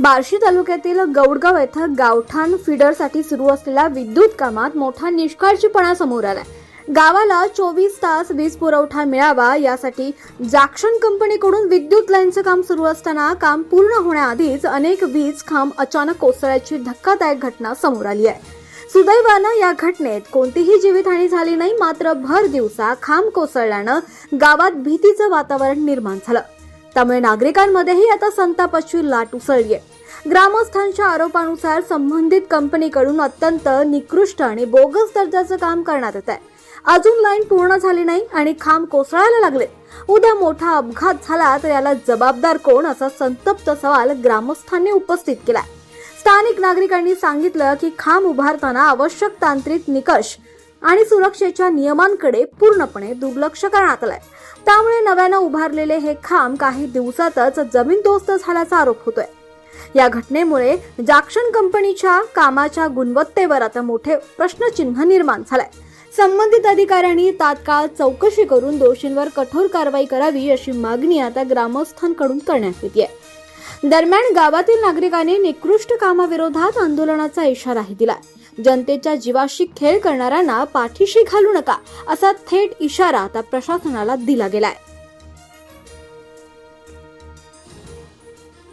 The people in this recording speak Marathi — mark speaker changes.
Speaker 1: बार्शी तालुक्यातील गौडगाव येथे गावठाण फीडरसाठी सुरू असलेल्या विद्युत कामात मोठा निष्काळजीपणा समोर आलाय। गावाला 24 तास वीज पुरवठा मिळावा यासाठी जॅक्शन कंपनीकडून विद्युत लाईनचं काम सुरू असताना काम पूर्ण होण्याआधीच अनेक वीज खांब अचानक कोसळल्याची धक्कादायक घटना समोर आली आहे। सुदैवानं या घटनेत कोणतीही जीवितहानी झाली नाही, मात्र भर दिवसा खांब कोसळल्यानं गावात भीतीचं वातावरण निर्माण झालं। त्यामुळे नागरिकांमध्येही आता संतापाची लाट उसळली आहे। ग्रामस्थांच्या आरोपानुसार संबंधित कंपनीकडून अत्यंत निकृष्ट आणि बोगस दर्जाचं काम करण्यात येत आहे। अजून लाईन पूर्ण झाली नाही आणि खांब कोसळायला लागले। उद्या मोठा अपघात झाला तर याला जबाबदार कोण, असा संतप्त सवाल ग्रामस्थांनी उपस्थित केलाय। स्थानिक नागरिकांनी सांगितलं की खांब उभारताना आवश्यक तांत्रिक निकष आणि सुरक्षेच्या नियमांकडे पूर्णपणे दुर्लक्ष करण्यात आलंय। त्यामुळे नव्यानं उभारलेले हे खांब काही दिवसातच जमीनदोस्त झाल्याचा आरोप होतोय। या घटनेमुळे जॅक्शन कंपनीच्या कामाच्या गुणवत्तेवर आता मोठे प्रश्नचिन्ह निर्माण झालंय। संबंधित अधिकाऱ्यांनी तात्काळ चौकशी करून दोषींवर कठोर कारवाई करावी अशी मागणी आता ग्रामस्थांकडून करण्यात येते। दरम्यान गावातील नागरिकांनी निकृष्ट कामाविरोधात आंदोलनाचा इशाराही दिला। जनतेच्या जीवाशी खेळ करणाऱ्यांना पाठीशी घालू नका, असा थेट इशारा आता प्रशासनाला दिला गेलाय।